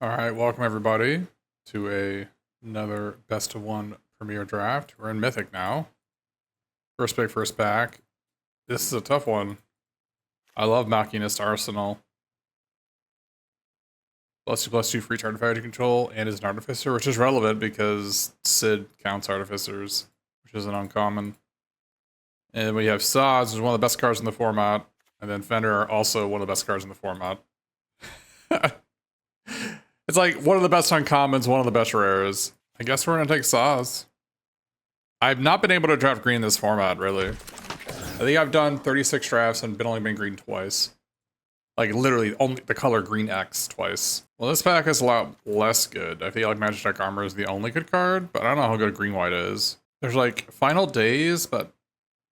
All right, welcome everybody to another best of one premiere draft. We're in Mythic now. First pick, first back. This is a tough one. I love Machinist Arsenal. +2/+2 free target fighting control, and is an artificer, which is relevant because Sid counts artificers, which isn't uncommon. And we have Sazh, which is one of the best cards in the format, and then Fender, also one of the best cards in the format. It's like one of the best uncommons, one of the best rares. I guess we're gonna take Sazh. I've not been able to draft green in this format, really. I think I've done 36 drafts and only been green twice. Like, literally, only the color green X twice. Well, this pack is a lot less good. I feel like Magic Deck Armor is the only good card, but I don't know how good green-white is. There's, like, Final Days, but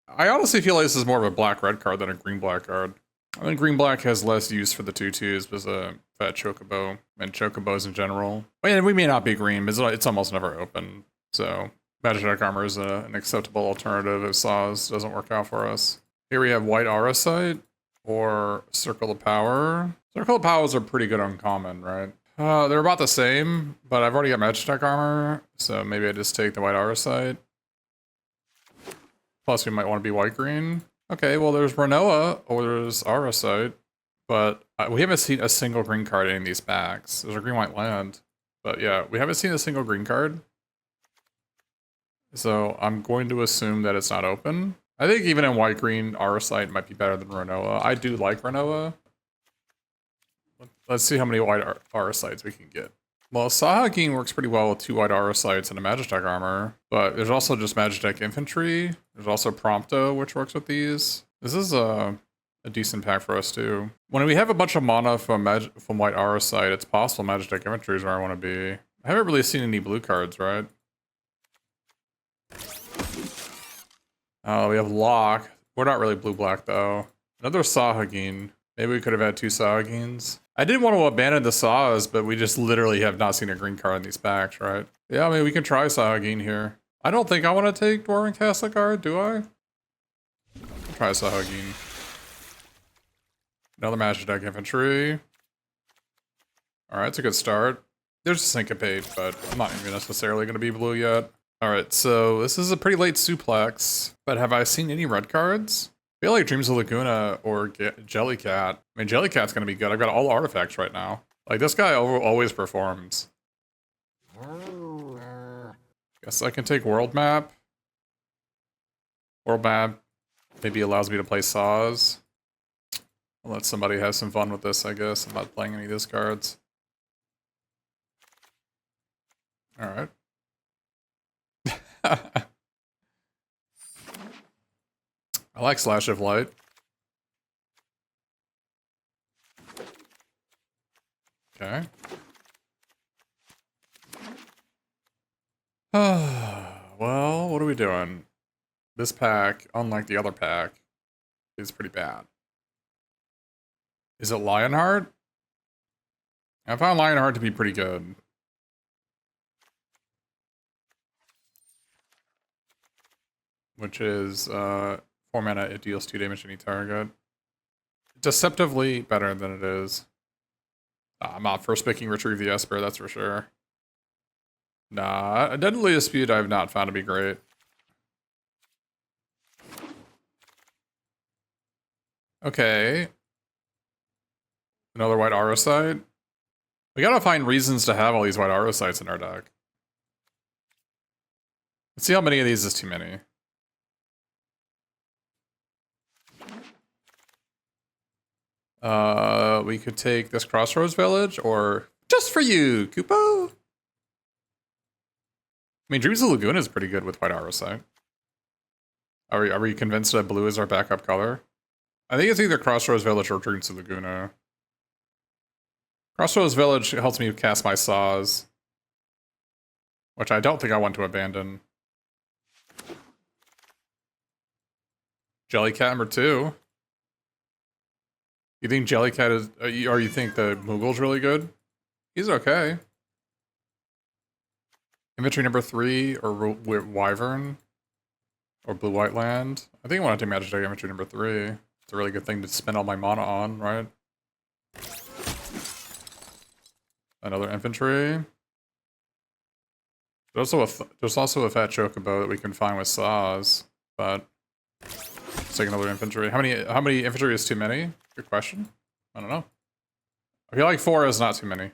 I honestly feel like this is more of a black-red card than a green-black card. I think green-black has less use for the 2/2s as a fat Chocobo, and Chocobos in general. I mean, we may not be green, but it's almost never open, so Magic Deck Armor is an acceptable alternative if Sazh doesn't work out for us. Here we have White Aura Sight or Circle of Power. Circle of Powers are pretty good uncommon, right? They're about the same, but I've already got Magic Deck Armor, so maybe I just take the White Aura Sight. Plus, we might want to be white-green. Okay, well, there's Renoa or there's Aura Sight, but we haven't seen a single green card in these packs. There's a green-white land, but yeah, we haven't seen a single green card. So I'm going to assume that it's not open. I think even in white-green, Aura Sight might be better than Renoa. I do like Renoa. Let's see how many white Aura Sights we can get. Well, Sahagin works pretty well with 2 white Aura Sights and a Magic Deck Armor, but there's also just Magic Deck Infantry. There's also Prompto, which works with these. This is a decent pack for us, too. When we have a bunch of mana from White Aura Sight, it's possible Magic Deck Infantry is where I want to be. I haven't really seen any blue cards, right? We have Lock. We're not really blue-black, though. Another Sahagin. Maybe we could have had 2 Sahagins. I didn't want to abandon the Sazh, but we just literally have not seen a green card in these packs, right? Yeah, I mean, we can try Sahagin here. I don't think I want to take Dwarven Castle card, do I? Try Sahagin. Another Magic Deck Infantry. Alright, it's a good start. There's a Syncopate, but I'm not even necessarily going to be blue yet. Alright, so this is a pretty late suplex, but have I seen any red cards? I feel like Dreams of Laguna or Jellycat. I mean, Jellycat's gonna be good. I've got all artifacts right now. Like, this guy always performs. Guess I can take World Map. World Map maybe allows me to play Sazh. I'll let somebody have some fun with this, I guess. I'm not playing any of these cards. Alright. I like Slash of Light. Okay. Well, what are we doing? This pack, unlike the other pack, is pretty bad. Is it Lionheart? I found Lionheart to be pretty good. Which is 4 mana, it deals 2 damage to any target. Deceptively better than it is. I'm not first picking Retrieve the Esper, that's for sure. Nah, a Deadly Dispute I have not found to be great. Okay. Another White Aura Sight. We gotta find reasons to have all these White Aura Sights in our deck. Let's see how many of these is too many. We could take this Crossroads Village, or just for you, Kupo. I mean, Dreams of Laguna is pretty good with White Aura Sight. Are we convinced that blue is our backup color? I think it's either Crossroads Village or Dreams of Laguna. Crossroads Village helps me cast my Sazh, which I don't think I want to abandon. Jellycat number 2. You think Jellycat is, or you think the Moogle's really good? He's okay. Infantry number 3 or Wyvern or Blue-White Land. I think I want to take Magic Deck Infantry number 3. It's a really good thing to spend all my mana on, right? Another infantry. There's also a fat chocobo that we can find with Sazh, but let's take another infantry. How many infantry is too many? Good question. I don't know. I feel like 4 is not too many.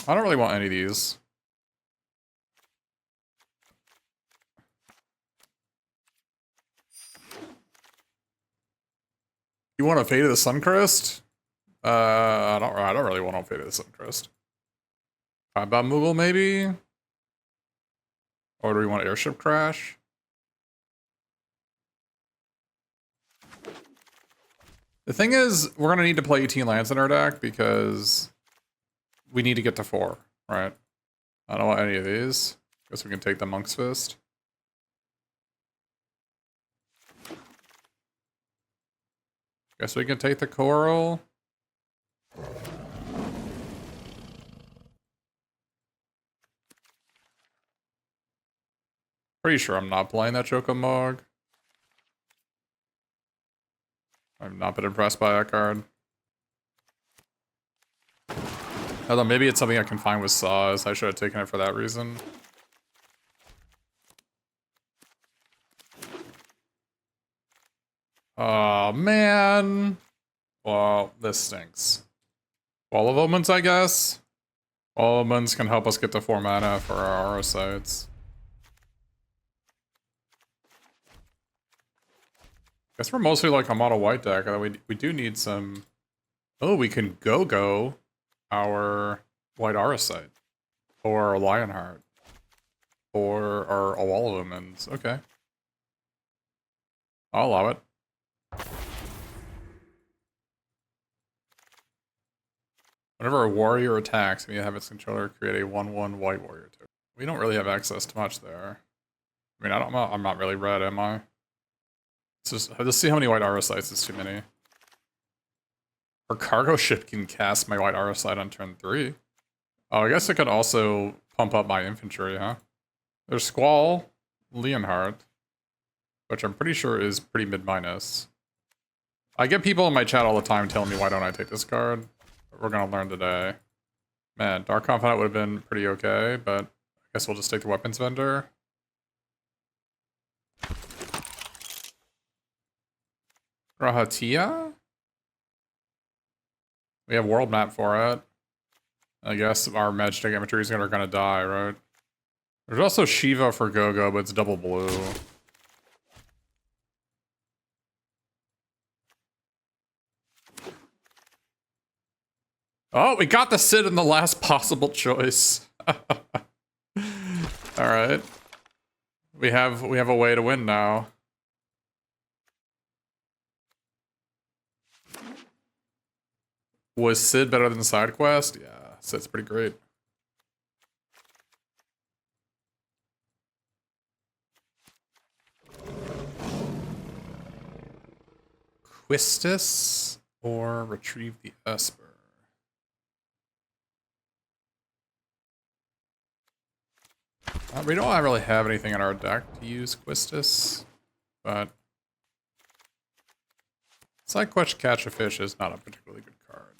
I don't really want any of these. You want a Fate of the Suncrest? I don't really want a Fate of the Suncrest. Bob Moogle maybe? Or do we want Airship Crash? The thing is, we're gonna need to play 18 lands in our deck because we need to get to 4, right? I don't want any of these. Guess we can take the Monk's Fist. Guess we can take the Coral. Pretty sure I'm not playing that Chocobo. I've not been impressed by that card. Although maybe it's something I can find with Sazh. I should have taken it for that reason. Oh, man. Well, this stinks. Wall of Omens, I guess? Wall of Omens can help us get the 4 mana for our aura sites. Guess we're mostly like a mono white deck, although we do need some... Oh, we can Gogo our white aura site. Or our Lionheart. Or our Wall of Omens. Okay. I'll allow it. Whenever a warrior attacks, we have its controller create a 1/1 white warrior token. We don't really have access to much there. I mean, I'm not really red, am I? Let's see how many white aura sites is too many. Our cargo ship can cast my white aura site on turn 3. Oh, I guess I could also pump up my infantry, huh? There's Squall, Leonhardt, which I'm pretty sure is pretty mid-minus. I get people in my chat all the time telling me why don't I take this card. We're gonna learn today. Man, Dark Confidant would have been pretty okay, but I guess we'll just take the weapons vendor. Rahatia? We have world map for it. I guess our magic inventories are gonna die, right? There's also Shiva for Gogo, but it's double blue. Oh, we got the Sid in the last possible choice. Alright. We have a way to win now. Was Sid better than side quest? Yeah, Sid's pretty great. Quistis or retrieve the Esper? We don't really have anything in our deck to use Quistis, but Side Quest Catch a Fish is not a particularly good card.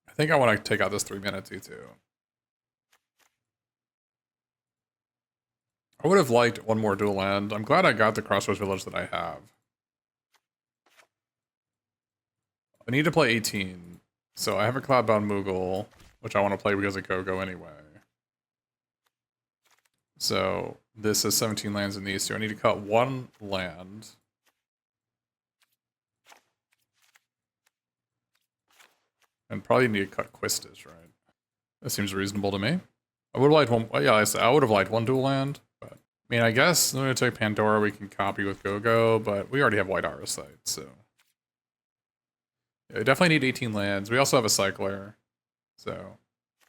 I think I want to take out this 3-mana 2/2. I would have liked one more dual land. I'm glad I got the Crossroads Village that I have. I need to play 18, so I have a Cloudbound Moogle, which I want to play because of Gogo anyway. So this is 17 lands in these two. I need to cut 1 land. And probably need to cut Quistis, right? That seems reasonable to me. I would have liked one. Yeah, I would have liked 1 dual land, but I mean, I guess I'm gonna take Pandora. We can copy with Gogo, but we already have white aura sites, so yeah, we definitely need 18 lands. We also have a cycler, so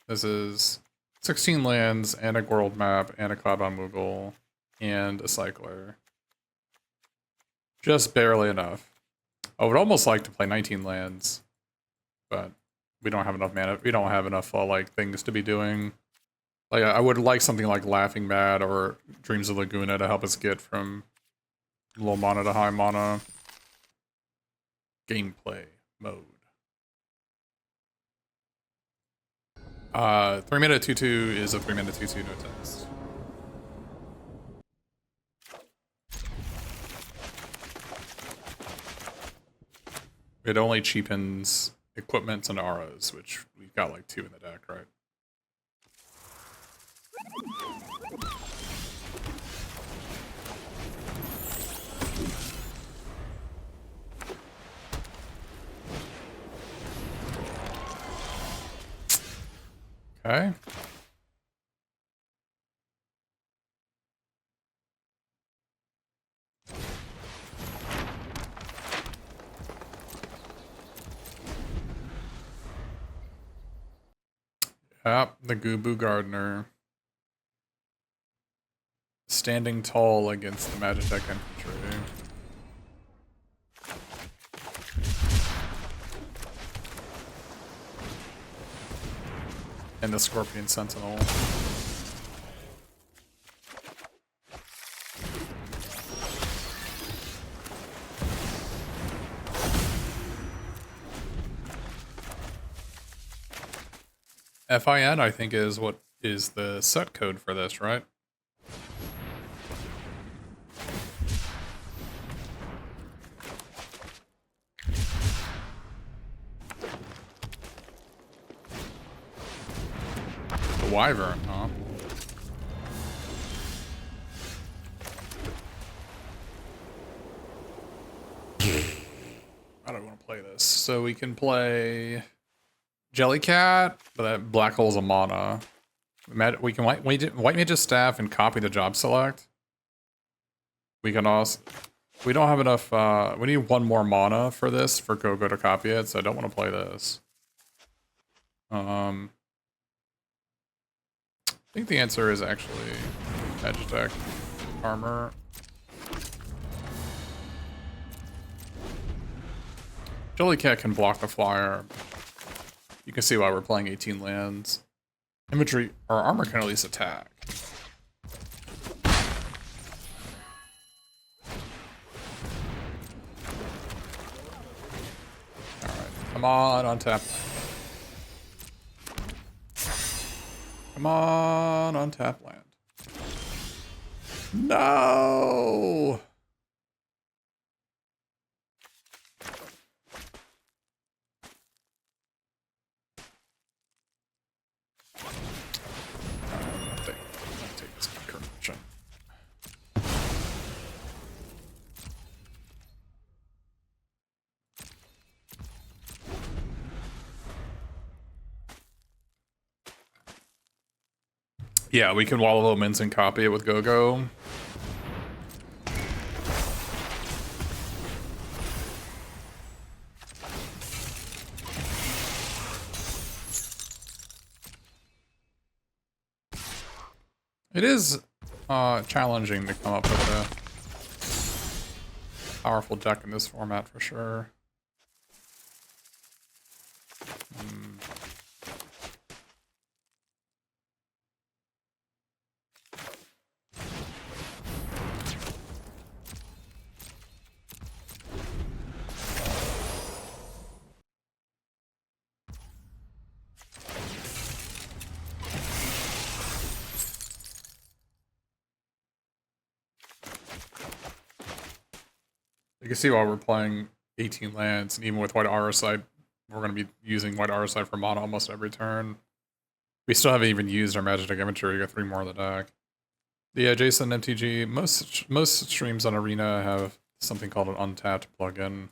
this is 16 lands and a world map and a Cloudbound Moogle and a cycler. Just barely enough. I would almost like to play 19 lands, but we don't have enough mana. We don't have enough like things to be doing. Like I would like something like Laughing Mad or Dreams of Laguna to help us get from low mana to high mana. Gameplay mode. 3-mana 2/2 is a 3-mana 2/2 no text. It only cheapens equipment and auras, which we've got like 2 in the deck, right? Okay. Yep, the Gogo Gardener. Standing tall against the Magitech infantry. And the Scorpion Sentinel. FIN, I think, is what is the set code for this, right? The Wyvern, huh? I don't want to play this. So we can play Jellycat, but that black hole's a mana. We can White Mage's Staff and copy the job select. We can also... We don't have enough... we need 1 more mana for this, for Gogo to copy it, so I don't want to play this. I think the answer is actually Magitech Armor. Jellycat can block the flyer. You can see why we're playing 18 lands. Infantry or armor can at least attack. Alright, come on tap. Come on tap land. No! Yeah, we can Wall of Omens and copy it with Gogo. It is challenging to come up with a powerful deck in this format for sure. You can see why we're playing 18 lands, and even with White Auracite, we're going to be using White Auracite for mana almost every turn. We still haven't even used our Magitech inventory. We got 3 more in the deck. The Jason MTG, most streams on Arena have something called an untapped plugin.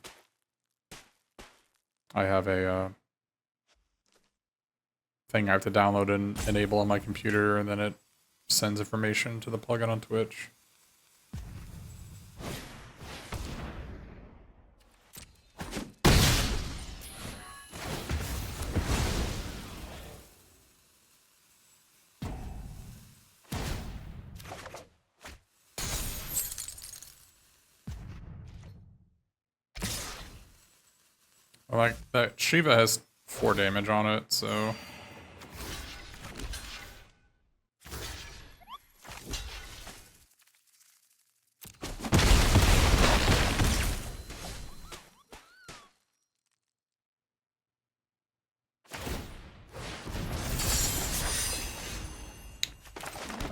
I have a thing I have to download and enable on my computer, and then it sends information to the plugin on Twitch. Like, that Shiva has 4 damage on it, so...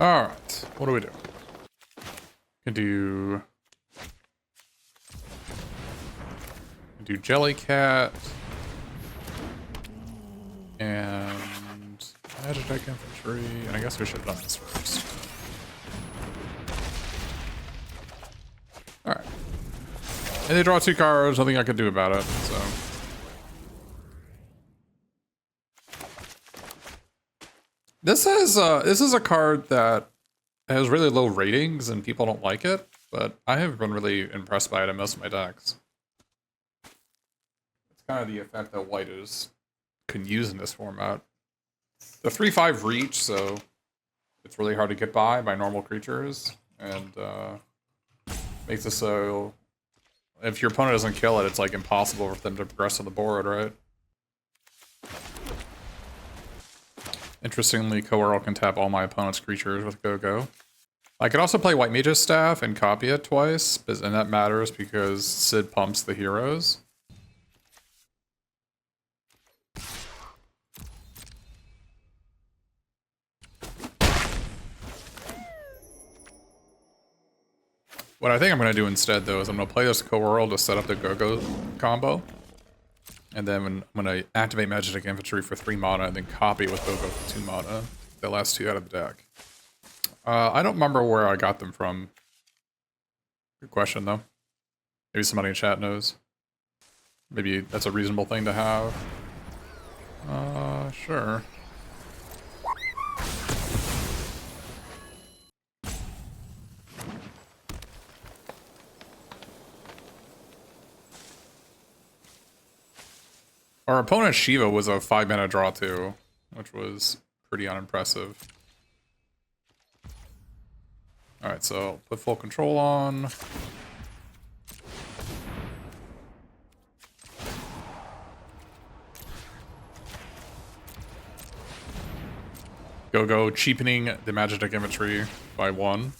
Alright, what do we do? Can do Jellycat and Magic Deck Infantry, and I guess we should have done this first. Alright. And they draw 2 cards, nothing I can do about it, so. This is a card that has really low ratings and people don't like it, but I have been really impressed by it in most of my decks. It's kind of the effect that white can use in this format. The 3/5 reach, so it's really hard to get by normal creatures, and makes it so if your opponent doesn't kill it, it's like impossible for them to progress on the board, right? Interestingly, Coerl can tap all my opponent's creatures with Gogo. I could also play White Mage's Staff and copy it twice, and that matters because Sid pumps the heroes. What I think I'm going to do instead, though, is I'm going to play this Coerl to set up the Gogo combo. And then I'm going to activate Magic Deck Infantry for 3 mana, and then copy it with Gogo for 2 mana. The last 2 out of the deck. I don't remember where I got them from. Good question, though. Maybe somebody in chat knows. Maybe that's a reasonable thing to have. Sure. Our opponent Shiva was a 5-mana draw too, which was pretty unimpressive. Alright, so put full control on. Gogo cheapening the Magic Deck Infantry by 1.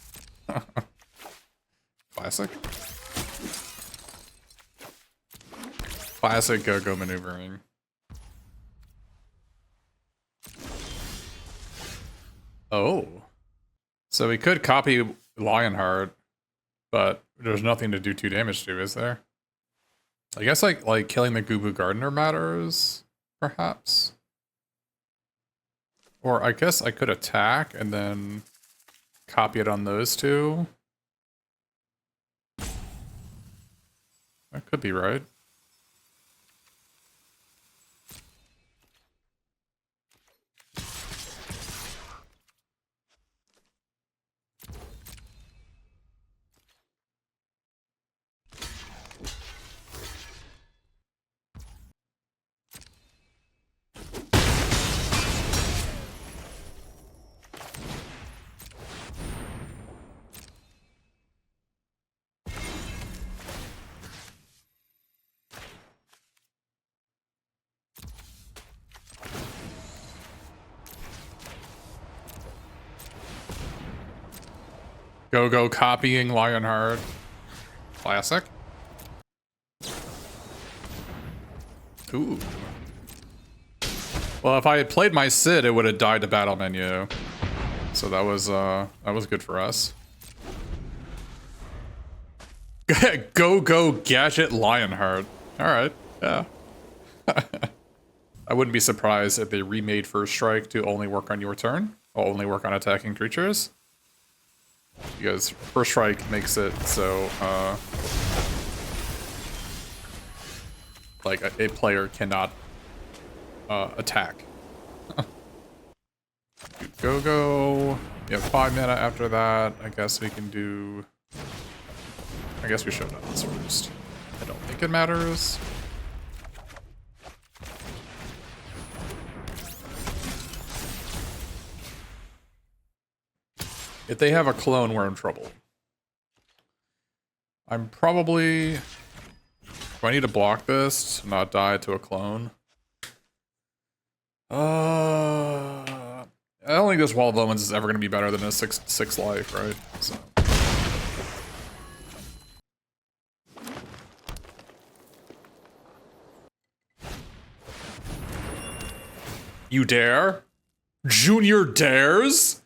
Classic. Classic Gogo maneuvering. Oh. So we could copy Lionheart, but there's nothing to do 2 damage to, is there? I guess like killing the Gubu Gardener matters, perhaps? Or I guess I could attack and then copy it on those 2. That could be right. Gogo copying Lionheart. Classic. Ooh. Well, if I had played my Sid, it would have died to battle menu. So that was good for us. Gogo Gadget Lionheart. Alright, yeah. I wouldn't be surprised if they remade First Strike to only work on your turn, or only work on attacking creatures. Because First Strike makes it so, like, a player cannot, attack. Gogo. You have 5 mana after that. I guess we can do... I guess we should have done this first. I don't think it matters. If they have a clone, we're in trouble. I'm probably... Do I need to block this to not die to a clone? I don't think this Wall of Omens is ever going to be better than a 6 life, right? So. You dare? Junior dares?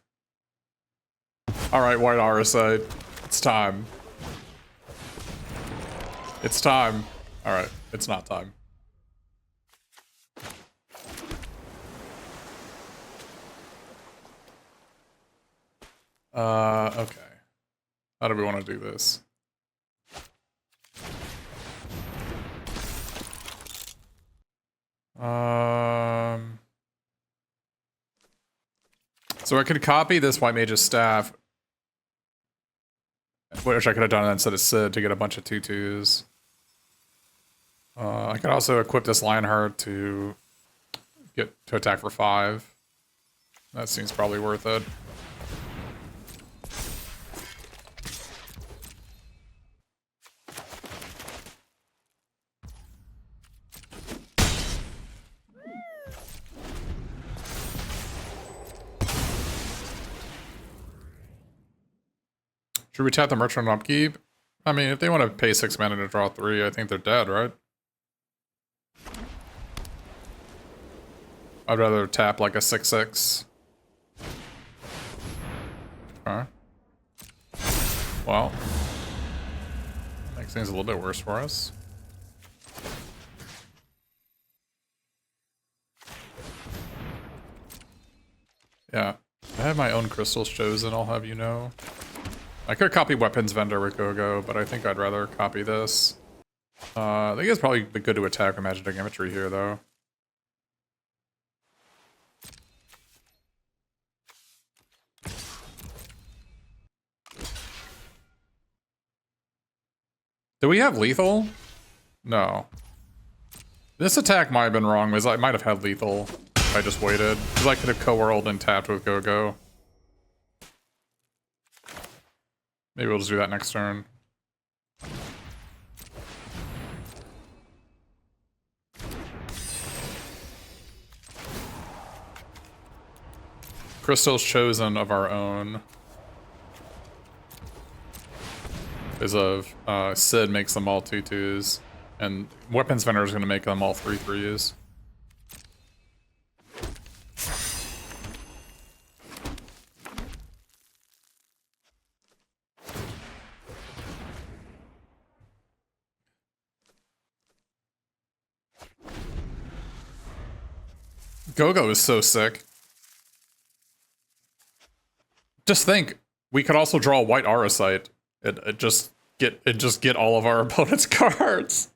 Alright, white Auracite. It's time. It's time. Alright, it's not time. Okay. How do we want to do this? So I could copy this White Mage's staff, which I could have done instead of Sid to get a bunch of 2/2s. I could also equip this Lionheart to get to attack for 5. That seems probably worth it. Should we tap the Merchant on upkeep? I mean, if they want to pay 6 mana to draw 3, I think they're dead, right? I'd rather tap like a 6/6. Okay. Well, makes things a little bit worse for us. Yeah, I have my own crystals chosen, I'll have you know. I could copy Weapons Vendor with Gogo, but I think I'd rather copy this. I think it's probably good to attack with Magic Imagery here, though. Do we have lethal? No. This attack might have been wrong, because I might have had lethal if I just waited. Because I could have co-whirled and tapped with Gogo. Maybe we'll just do that next turn. Crystals chosen of our own. Because of Sid makes them all 2/2s. And Weapons Vendor is going to make them all 3/3s. Gogo is so sick. Just think, we could also draw a white Auracite. It just get all of our opponent's cards.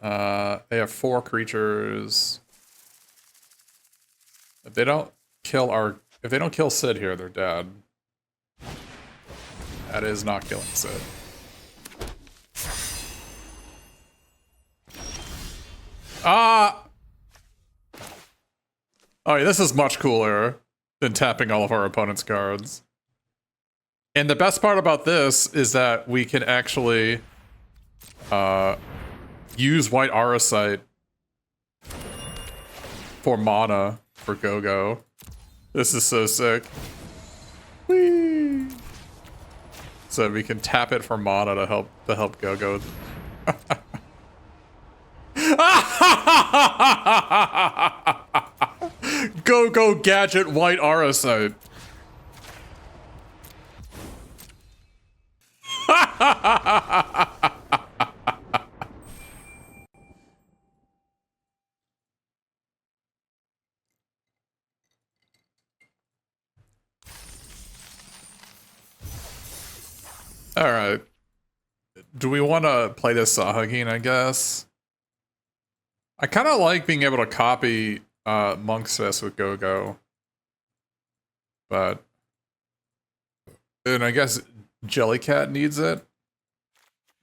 They have 4 creatures. If they don't kill Sid here, they're dead. That is not killing Sid. Ah! Oh, this is much cooler than tapping all of our opponent's cards. And the best part about this is that we can actually use White Auracite for mana for Gogo. This is so sick. Whee! So we can tap it for mana to help Gogo. Gogo Gadget White Auracite. Alright. Do we want to play this Sazh, I guess? I kind of like being able to copy Monk's Fist with Gogo. But... and I guess Jellycat needs it.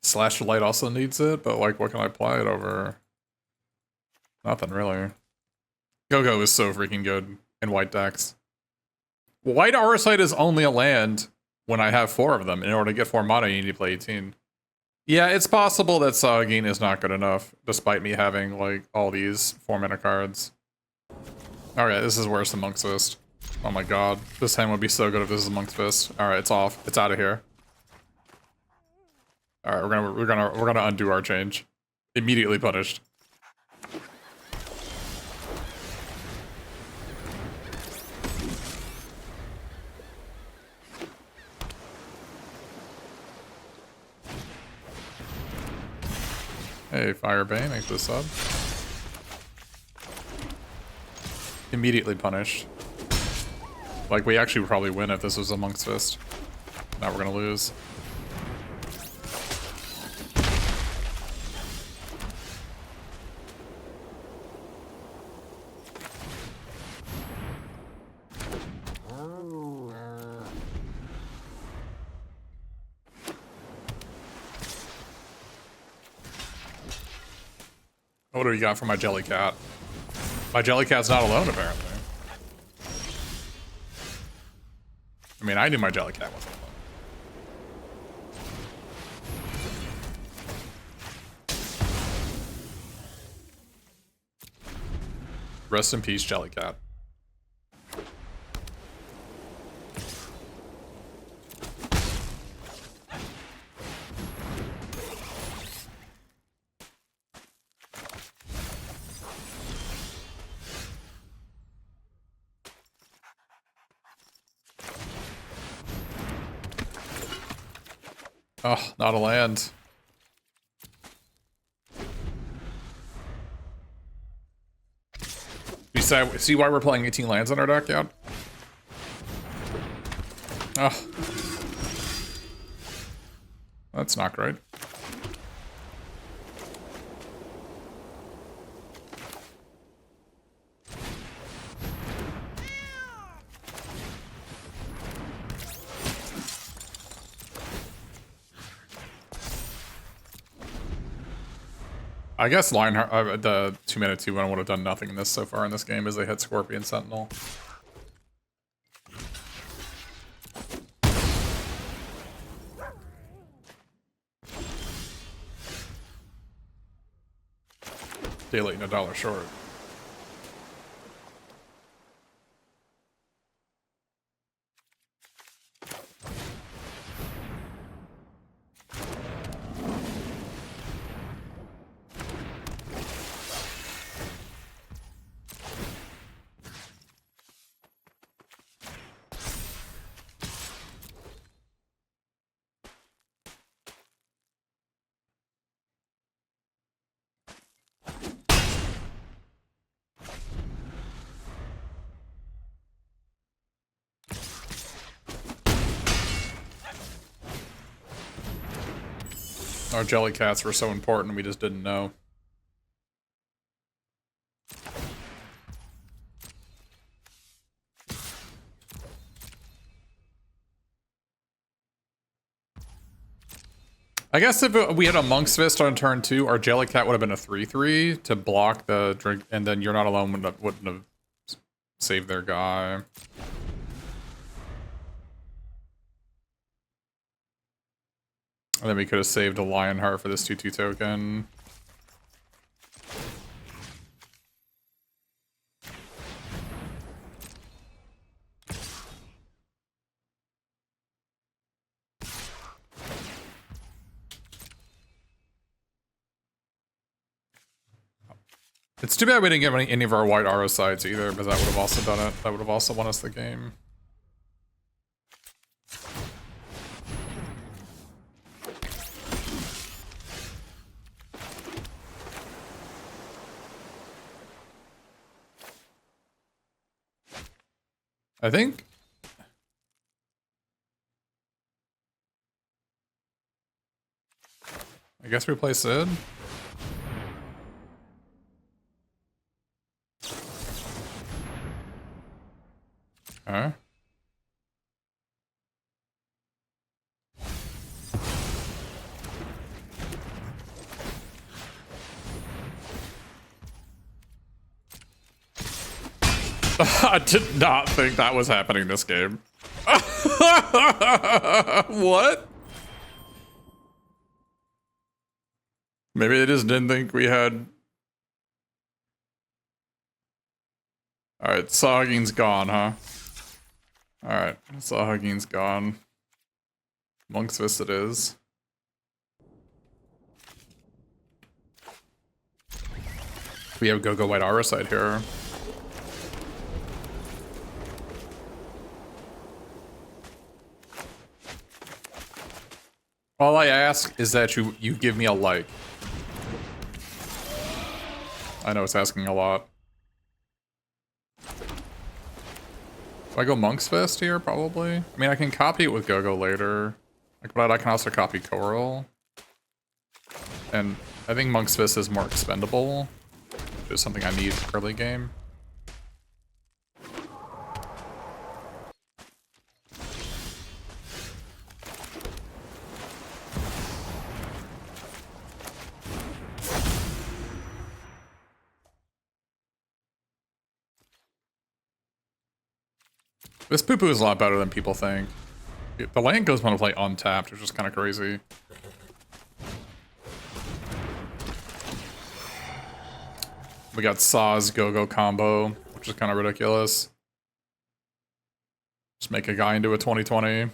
Slash Light also needs it, but like, what can I play it over? Nothing, really. Gogo is so freaking good in white decks. White Auracite is only a land when I have 4 of them. In order to get 4 mana, you need to play 18. Yeah, it's possible that Sazh is not good enough, despite me having, like, all these 4-mana cards. Alright, this is worse than Monk's Fist. Oh my god. This hand would be so good if this is Monk's Fist. Alright, it's off. It's out of here. Alright, we're gonna undo our change. Immediately punished. Hey, Firebane, thanks for the sub. Immediately punished. Like, we actually would probably win if this was a Monk's Fist. Now we're gonna lose. What do we got for my Jellycat? My Jellycat's not alone, apparently. I mean, I knew my Jellycat wasn't alone. Rest in peace, Jellycat. Oh, not a land. You see why we're playing 18 lands on our deck yet? Oh. That's not great. I guess Lionheart, the 2-mana 2-1 would have done nothing in this so far in this game as they hit Scorpion Sentinel. Daylight and $1 short. Our Jellycats were so important, we just didn't know. I guess if we had a Monk's Fist on turn 2, our Jellycat would have been a 3/3 to block the drink, and then You're Not Alone wouldn't have saved their guy. And then we could have saved a Lionheart for this 2/2 token. It's too bad we didn't get any of our white Aura sides either, because that would have also done it. That would have also won us the game. I think. I guess we play Sid. Okay. I did not think that was happening this game. What? Maybe they just didn't think we had... Alright, Sahaggin's gone, huh? Alright, Sahaggin's gone. Monk's Fist it is. We have Gogo White Aura side here. All I ask is that you give me a like. I know it's asking a lot. Do I go Monk's Fist here? Probably. I mean, I can copy it with Gogo later. Like, but I can also copy Coral. And I think Monk's Fist is more expendable, which is something I need early game. This poo-poo is a lot better than people think. The land goes want to play untapped, which is kind of crazy. We got Sazh Gogo combo, which is kind of ridiculous. Just make a guy into a 2020.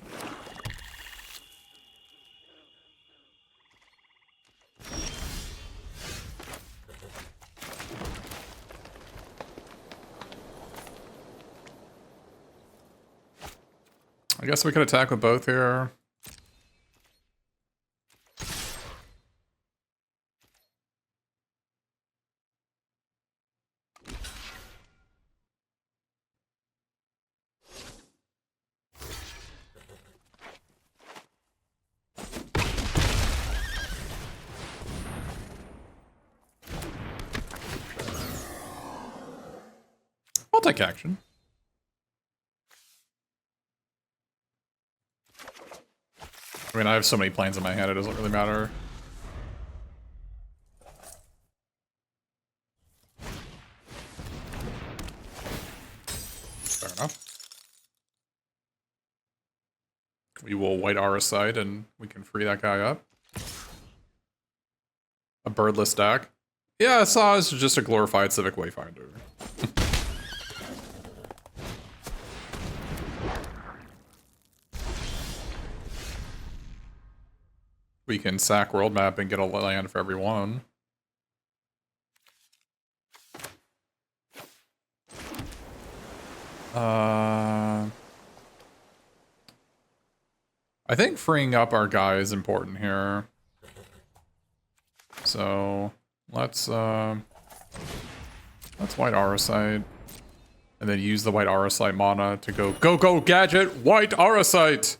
I guess we could attack with both here. I'll take action. I mean, I have so many planes in my hand, it doesn't really matter. Fair enough. We will white Aura Sight and we can free that guy up. A birdless deck. Yeah, Sazh is just a glorified Civic Wayfinder. We can sack world map and get a land for every one. I think freeing up our guy is important here. So let's white Aura Sight. And then use the white Aura Sight mana to go Gadget, white Aura Sight!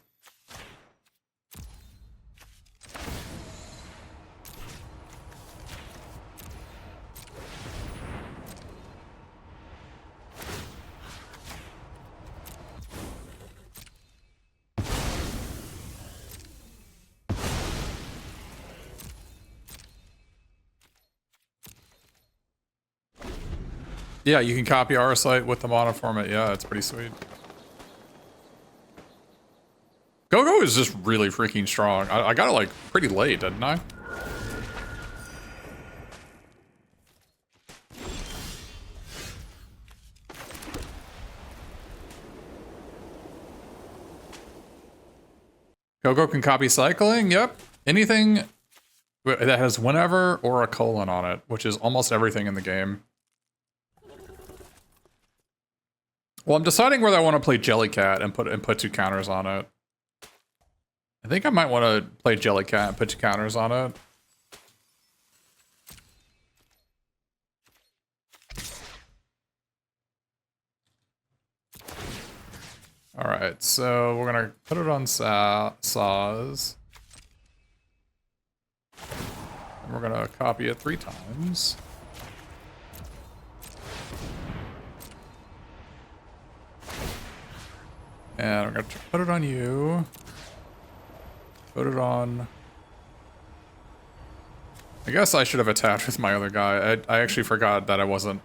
Yeah, you can copy Aura Sight with the mana format. Yeah, it's pretty sweet. Gogo is just really freaking strong. I got it like pretty late, didn't I? Gogo can copy cycling. Yep. Anything that has whenever or a colon on it, which is almost everything in the game. Well, I'm deciding whether I want to play Jellycat and put 2 counters on it. I think I might want to play Jellycat and put 2 counters on it. Alright, so we're gonna put it on Sazh. And we're gonna copy it 3 times. And we're gonna put it on you. Put it on... I guess I should have attacked with my other guy. I actually forgot that I wasn't...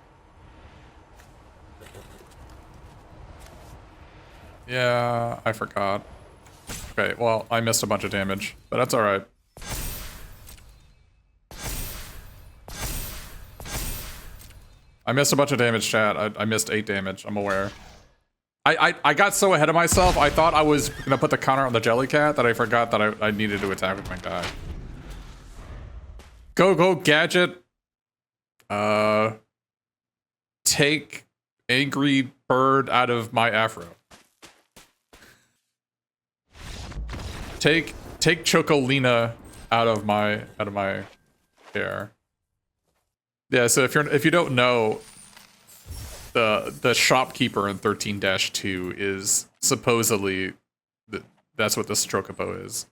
Yeah, I forgot. Okay, well, I missed a bunch of damage, but that's alright. I missed a bunch of damage, chat. I missed 8 damage, I'm aware. I got so ahead of myself, I thought I was gonna put the counter on the Jellycat that I forgot that I needed to attack with my guy. Go, Gadget. Take Angry Bird out of my Afro. Take Chocolina out of my hair. Yeah, so if you don't know, the shopkeeper in 13-2 is supposedly that's what this Chocobo is.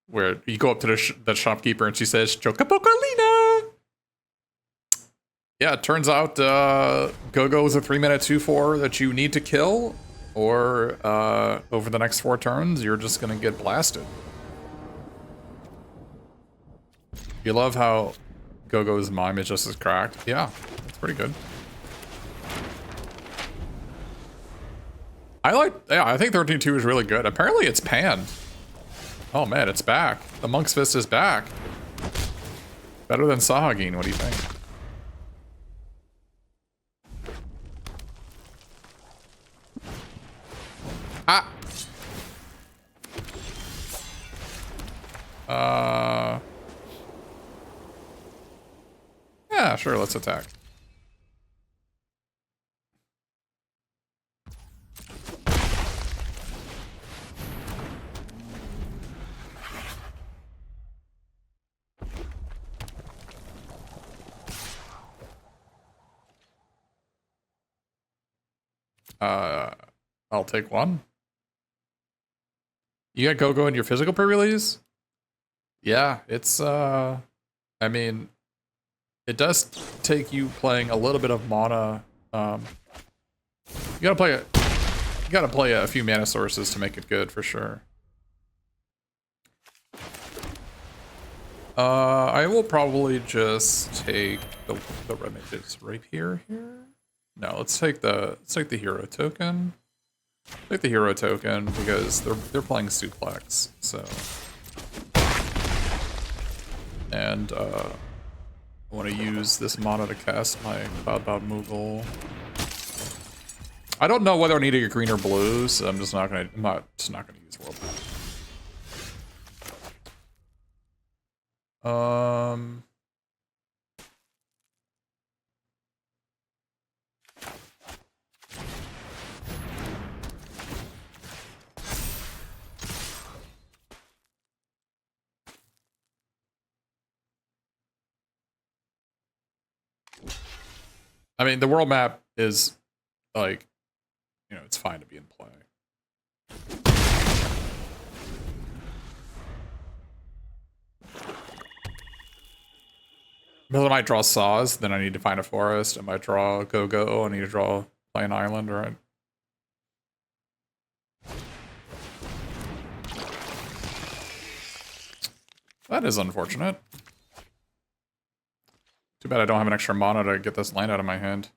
Where you go up to the shopkeeper and she says, Chocobo Carlina! Yeah, it turns out Gogo is a 3-minute 2/4 that you need to kill, or over the next 4 turns, you're just gonna get blasted. You love how Gogo's mime is just as cracked. Yeah, it's pretty good. I think 13-2 is really good. Apparently it's panned. Oh man, it's back. The Monk's Fist is back. Better than Sahagin, what do you think? Ah! Yeah, sure, let's attack. I'll take one. You got Gogo in your physical pre-release? Yeah, it's I mean, it does take you playing a little bit of mana. You gotta play a few mana sources to make it good for sure. I will probably just take the Remage's Rapier here. No, let's take the hero token. Take the hero token because they're playing Suplex, so. And I want to use this mana to cast my Cloudbound Moogle. I don't know whether I need to get green or blue, so I'm just not gonna use World Map. I mean, the world map is, like, you know, it's fine to be in play. Because I might draw Sazh, then I need to find a forest. I might draw Gogo, I need to play an island, right? That is unfortunate. Too bad I don't have an extra mana to get this land out of my hand.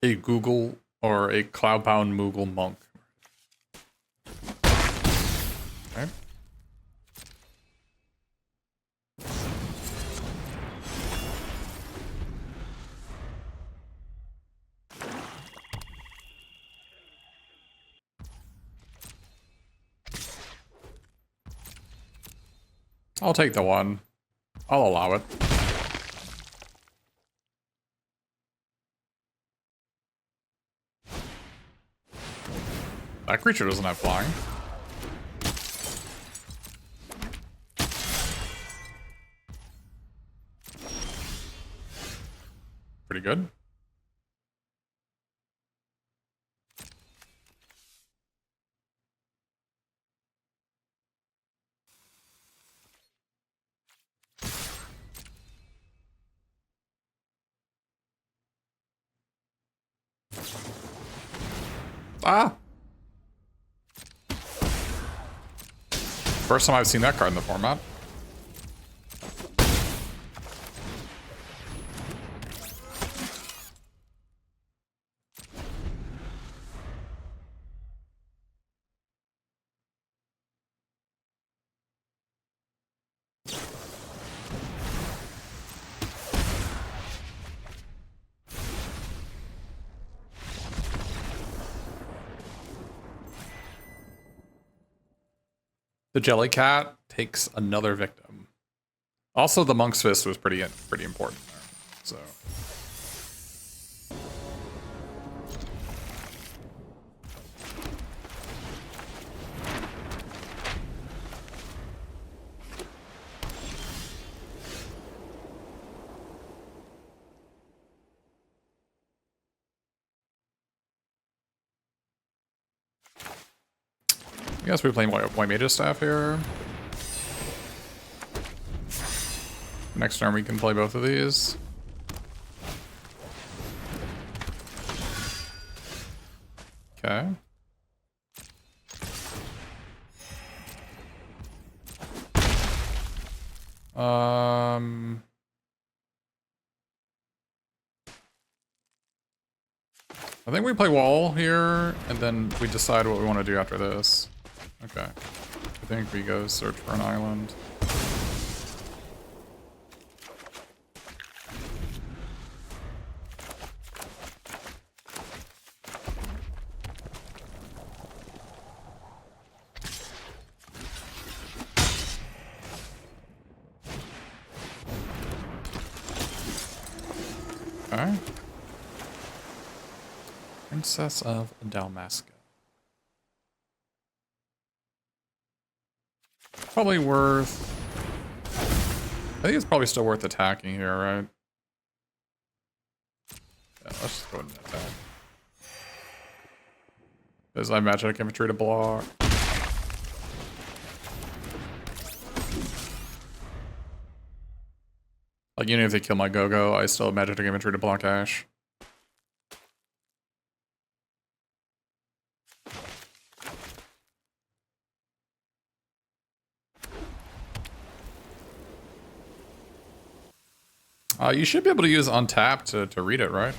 A Google or a Cloudbound Moogle Monk. Okay. I'll take the one. I'll allow it. That creature doesn't have flying. Pretty good. Ah! First time I've seen that card in the format. The Jellycat takes another victim. Also, the Monk's Fist was pretty important there. So. I guess we're playing White Mage's Staff here. Next turn we can play both of these. Okay. I think we play wall here, and then we decide what we want to do after this. Okay. I think we go search for an island. Okay. Princess of Dalmasca. Probably worth... I think it's probably still worth attacking here, right? Yeah, let's just go ahead and attack. Because I imagine I can infantry to block. Like, even if they kill my Gogo, I still imagine I can infantry to block Ash. You should be able to use untap to read it, right?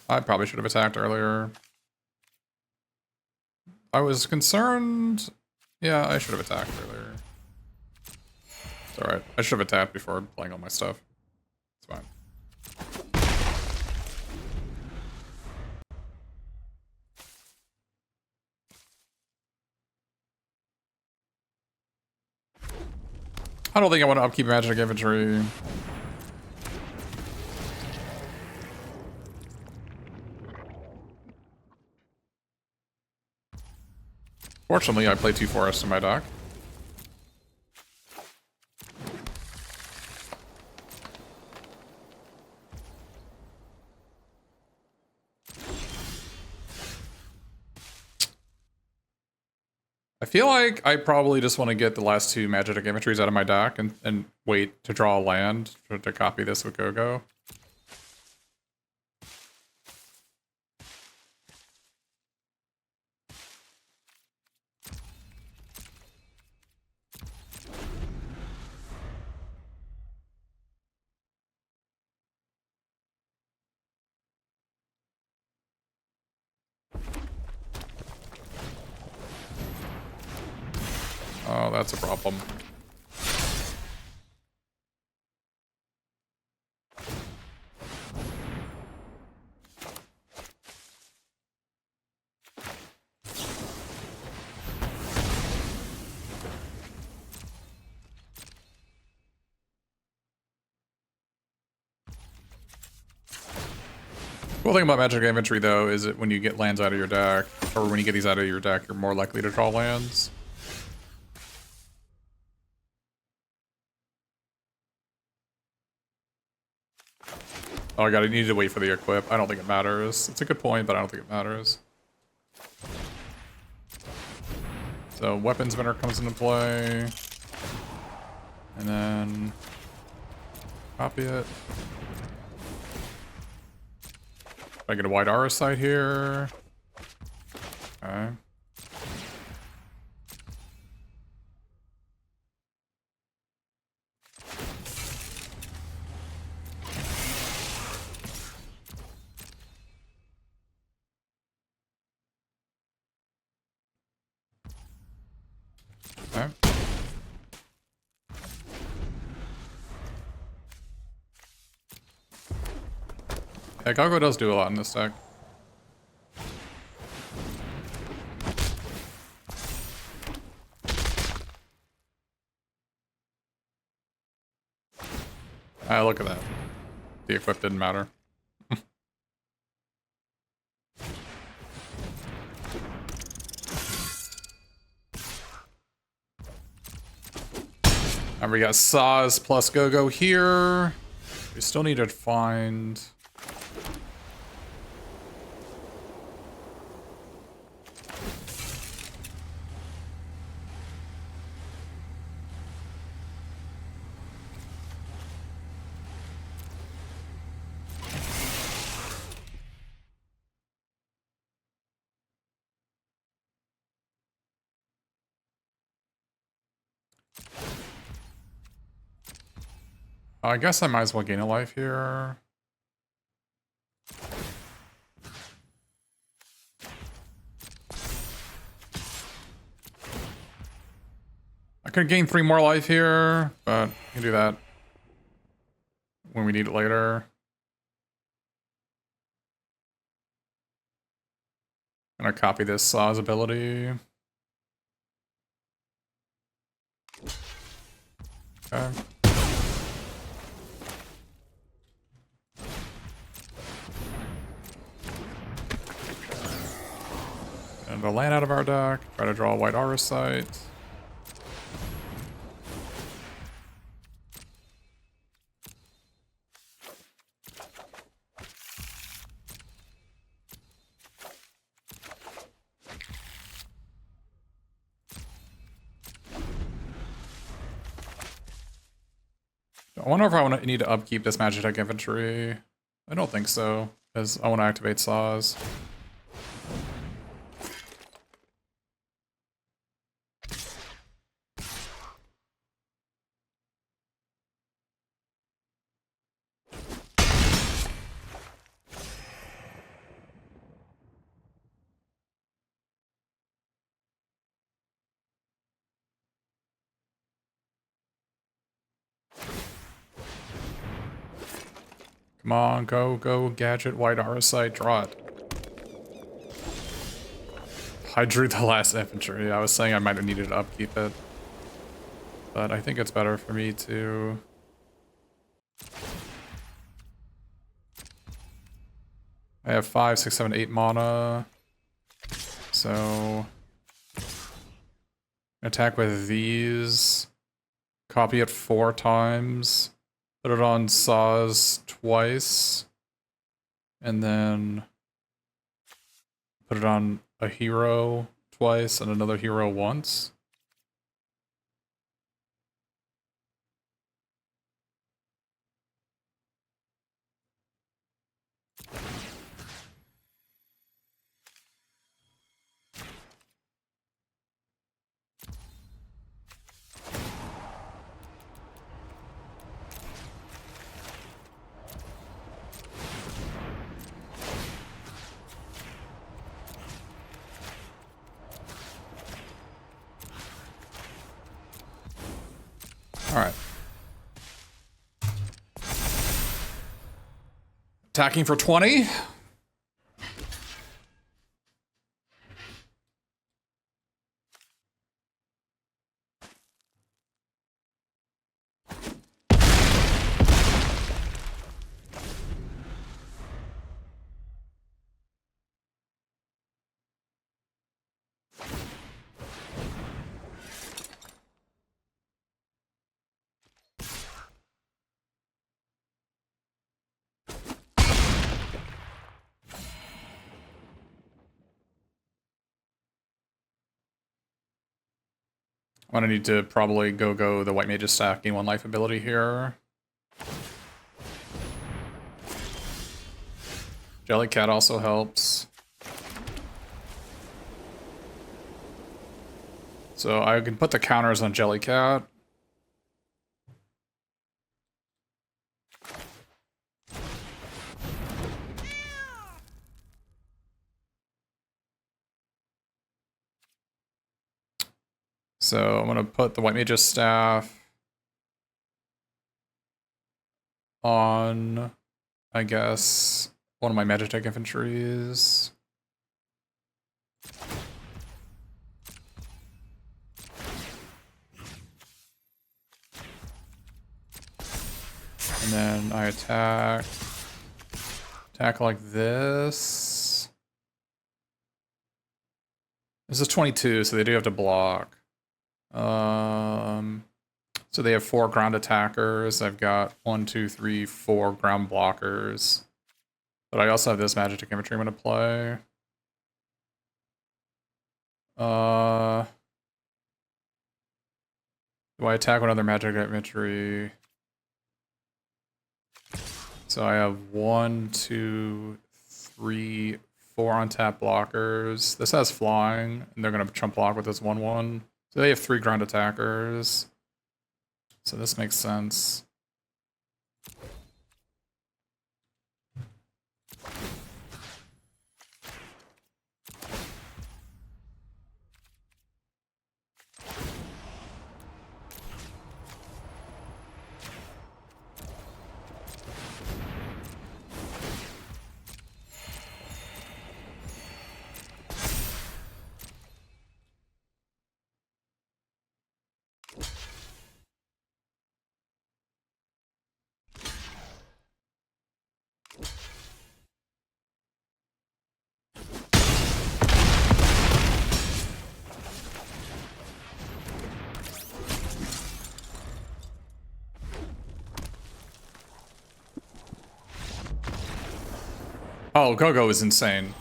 I probably should have attacked earlier. I was concerned... Yeah, I should have attacked earlier. It's alright. I should have attacked before playing all my stuff. It's fine. I don't think I want to upkeep magic infantry. Fortunately, I play 2 forests in my deck. I feel like I probably just want to get the last 2 magic infantries out of my deck and wait to draw a land to copy this with Gogo. Oh, that's a problem. Cool thing about magic infantry, though, is that when you get lands out of your deck, or when you get these out of your deck, you're more likely to draw lands. Oh god, I need to wait for the equip. I don't think it matters. It's a good point, but I don't think it matters. So weapon spinner comes into play. And then copy it. I get a white aura site here. Okay. Okay. Yeah, Gogo does do a lot in this deck. Ah, look at that. The equip didn't matter. And we got Sazh plus Gogo here. We still need to find... I guess I might as well gain a life here. I could gain 3 more life here, but I can do that when we need it later. I'm gonna copy this Sazh ability. Okay. And a land out of our deck. Try to draw a white aura site. I wonder if I need to upkeep this Magic Deck inventory. I don't think so, because I want to activate Sazh. Come on, go, Gadget, white aura site, draw it. I drew the last infantry. I was saying I might have needed to upkeep it. But I think it's better for me to... I have 5, 6, 7, 8 mana. So... attack with these. Copy it 4 times. Put it on Sazh twice. And then... put it on a hero twice and another hero once. Alright. Attacking for 20. I'm gonna need to probably go the White Mage's stacking 1 life ability here. Jellycat also helps. So I can put the counters on Jellycat. So I'm going to put the White Mage's Staff on, I guess, one of my Magitech infantries. And then I attack like this. This is 22, so they do have to block. So they have 4 ground attackers. I've got 1, 2, 3, 4 ground blockers. But I also have this Magitech infantry I'm gonna play. Do I attack one other Magitech infantry? So I have 1, 2, 3, 4 on-tap blockers. This has flying, and they're gonna trump block with this 1/1. So they have 3 ground attackers. So this makes sense. Oh, Gogo is insane.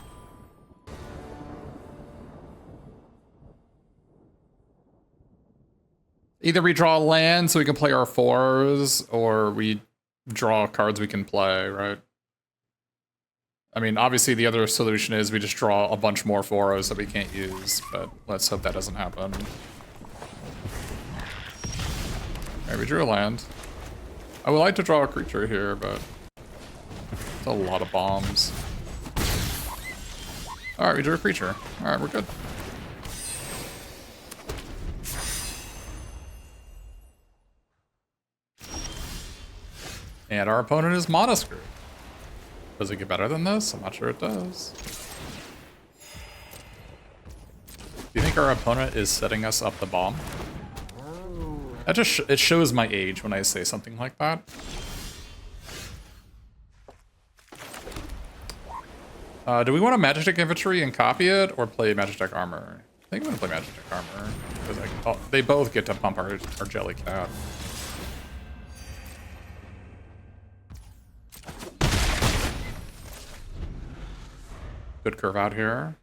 Either we draw land so we can play our 4s, or we draw cards we can play, right? I mean, obviously the other solution is we just draw a bunch more 4s that we can't use, but let's hope that doesn't happen. Alright, we drew a land. I would like to draw a creature here, but it's a lot of bombs. Alright, we drew a creature. Alright, we're good. And our opponent is Mana Screw. Does it get better than this? I'm not sure it does. Do you think our opponent is setting us up the bomb? That just it shows my age when I say something like that. Do we want a Magitech infantry and copy it, or play Magitech armor? I think I'm gonna play Magitech armor because they both get to pump our Jellycat. Good curve out here.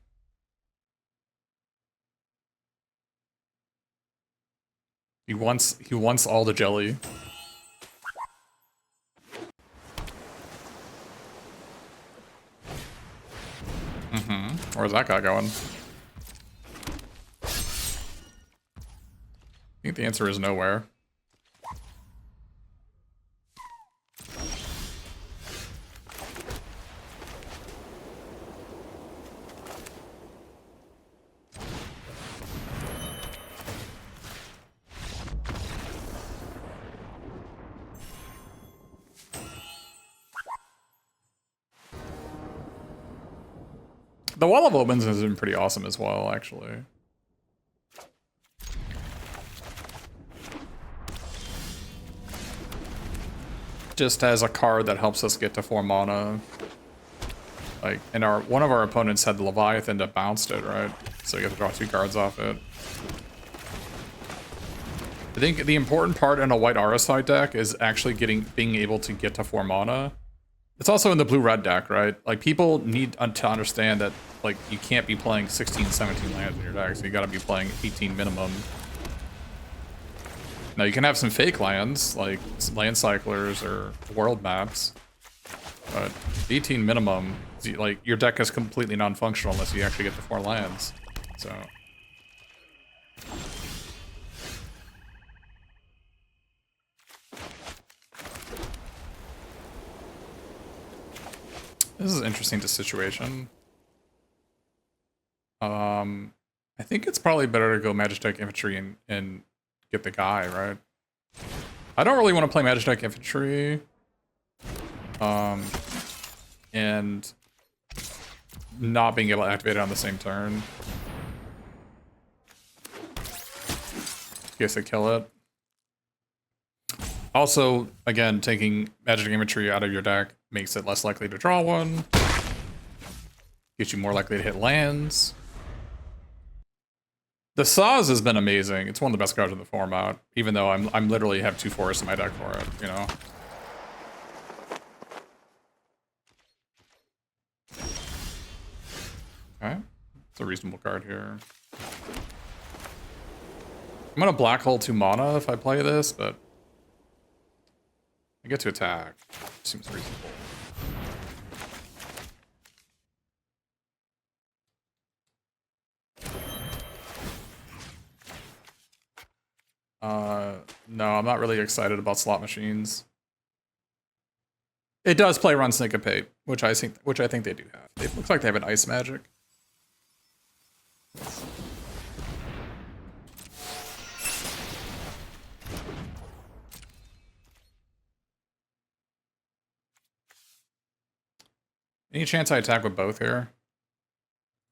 He wants all the jelly. Where's that guy going? I think the answer is nowhere. The Wall of Omens has been pretty awesome as well, actually. Just as a card that helps us get to 4 mana. Like, and one of our opponents had the Leviathan that bounced it, right? So you have to draw 2 cards off it. I think the important part in a white Auracite deck is actually being able to get to 4 mana. It's also in the blue-red deck, right? Like, people need to understand that, like, you can't be playing 16, 17 lands in your deck, so you gotta be playing 18 minimum. Now, you can have some fake lands, like land cyclers or world maps, But 18 minimum, like, your deck is completely non-functional unless you actually get the 4 lands. So... This is interesting to situation. I think it's probably better to go Magitek Infantry and get the guy, right? I don't really want to play Magitek Infantry. And not being able to activate it on the same turn. In case I kill it. Also, again, taking Magitek Infantry out of your deck makes it less likely to draw one. Gets you more likely to hit lands. The Sazh has been amazing. It's one of the best cards in the format, even though I'm literally have 2 forests in my deck for it, you know? Okay. It's a reasonable card here. I'm gonna black hole 2 mana if I play this, but I get to attack. Seems reasonable. No, I'm not really excited about slot machines. It does play Run Syncopate, which I think they do have. It looks like they have an Ice Magic. Any chance I attack with both here?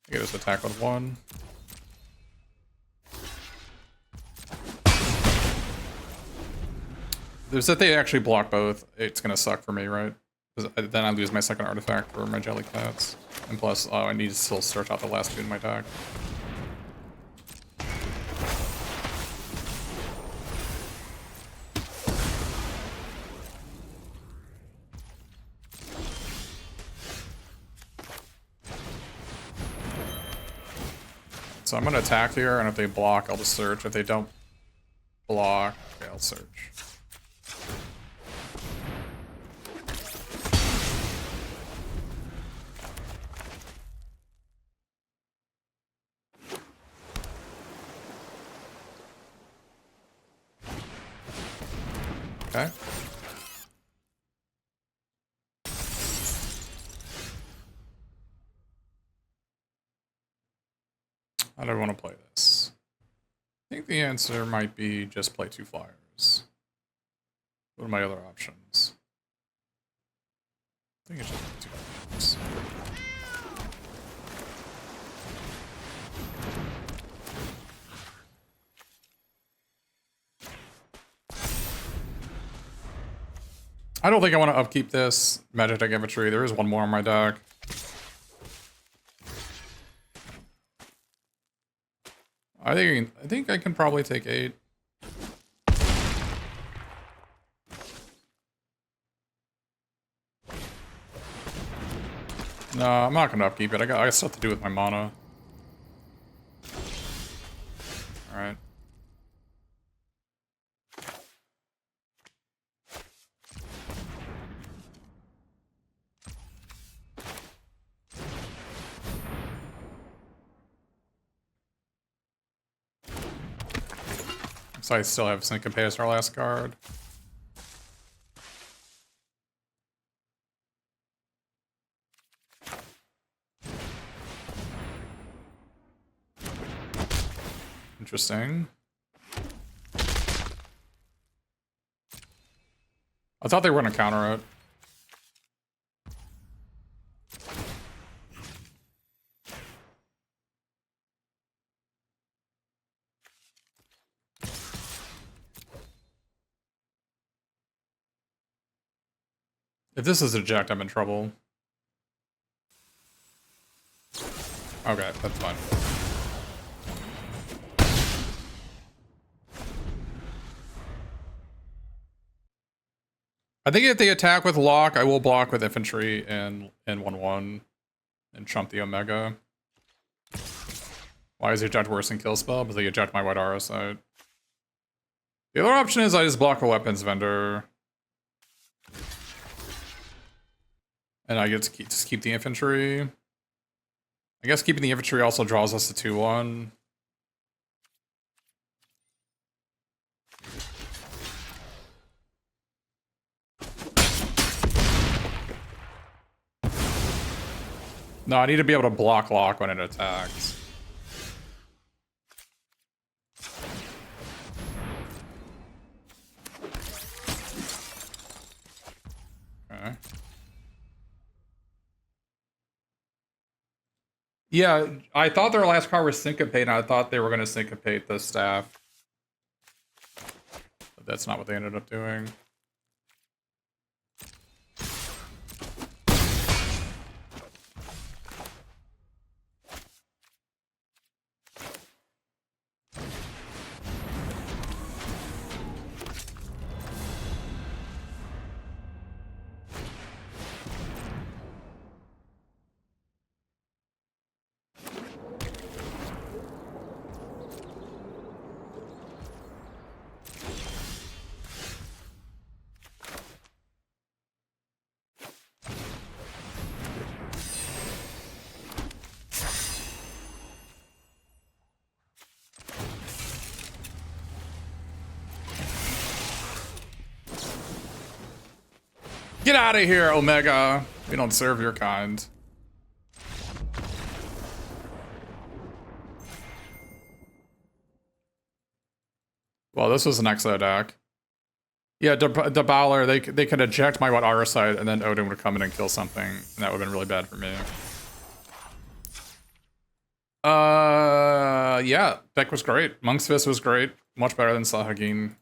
I get us attack with 1. There's that they actually block both. It's gonna suck for me, right? Then I lose my second artifact for my Jellycats. And plus, I need to still search out the last 2 in my deck. So I'm gonna attack here, and if they block, I'll just search. If they don't block, okay, I'll search. Okay. How do I want to play this? I think the answer might be just play 2 flyers. What are my other options? I think it's just 2 flyers. I don't think I want to upkeep this Magitek Infantry. There is 1 more on my deck. I think I can probably take 8. No, I'm not gonna upkeep it. I got stuff to do with my mana. Alright. So I still have Syncopate as our last card. Interesting. I thought they were gonna counter it. If this is eject, I'm in trouble. Okay, that's fine. I think if they attack with lock, I will block with infantry and 1/1 and trump the Omega. Why is eject worse than kill spell? Because they eject my white aura side. The other option is I just block a weapons vendor. And I get to just keep the infantry. I guess keeping the infantry also draws us to 2-1. No, I need to be able to block lock when it attacks. Okay. Yeah, I thought their last card was Syncopate, and I thought they were going to Syncopate the staff. But that's not what they ended up doing. Get out of here, Omega! We don't serve your kind. Well, this was an Exo deck. Yeah, the Bowler, they could eject my What Aurosite, and then Odin would come in and kill something, and that would have been really bad for me. Yeah, deck was great. Monk's Fist was great. Much better than Sahagin.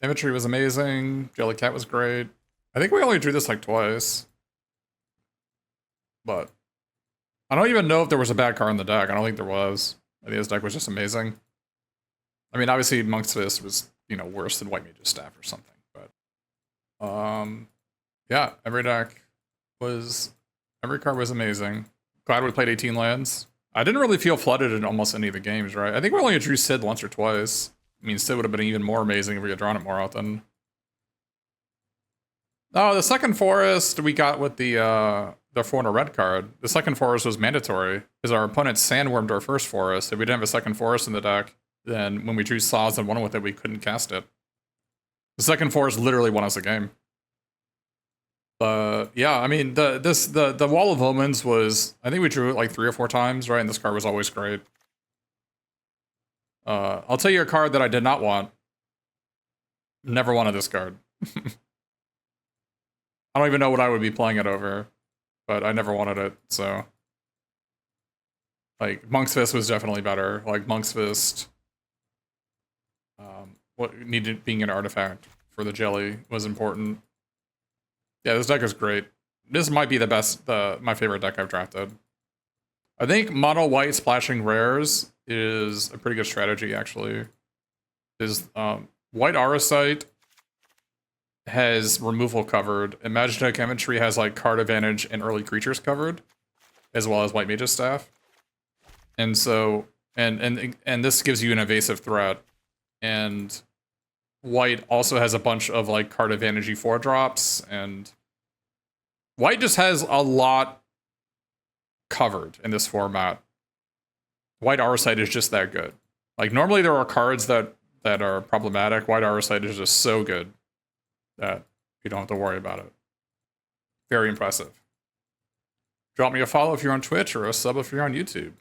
Infantry was amazing. Jellycat was great. I think we only drew this like twice. But I don't even know if there was a bad card in the deck. I don't think there was. I think this deck was just amazing. I mean, obviously Monk's Fist was, you know, worse than White Mage's Staff or something, but yeah, every card was amazing. Glad we played 18 lands. I didn't really feel flooded in almost any of the games, right? I think we only drew Sid once or twice. I mean, Sid would have been even more amazing if we had drawn it more often. Oh, the second forest we got with the 4 and a red card. The second forest was mandatory because our opponent sandwormed our first forest. If we didn't have a second forest in the deck, then when we drew Sazh and won with it, we couldn't cast it. The second forest literally won us a game. But yeah, I mean, the Wall of Omens was, I think we drew it like 3 or 4 times, right? And this card was always great. I'll tell you a card that I did not want. Never wanted this card. I don't even know what I would be playing it over, but I never wanted it, so. Like, Monk's Fist was definitely better. Like, Monk's Fist, what needed being an artifact for the jelly was important. Yeah, this deck is great. This might be the best, my favorite deck I've drafted. I think mono white splashing rares is a pretty good strategy, actually. White Aurosite has removal covered, and Magic Infantry has like card advantage and early creatures covered, as well as White Mage's Staff. And so, and this gives you an evasive threat. And White also has a bunch of like card advantage 4-drops, and White just has a lot covered in this format. White Aurosite is just that good. Like, normally there are cards that are problematic. White Aurosite is just so good that you don't have to worry about it. Very impressive. Drop me a follow if you're on Twitch, or a sub if you're on YouTube.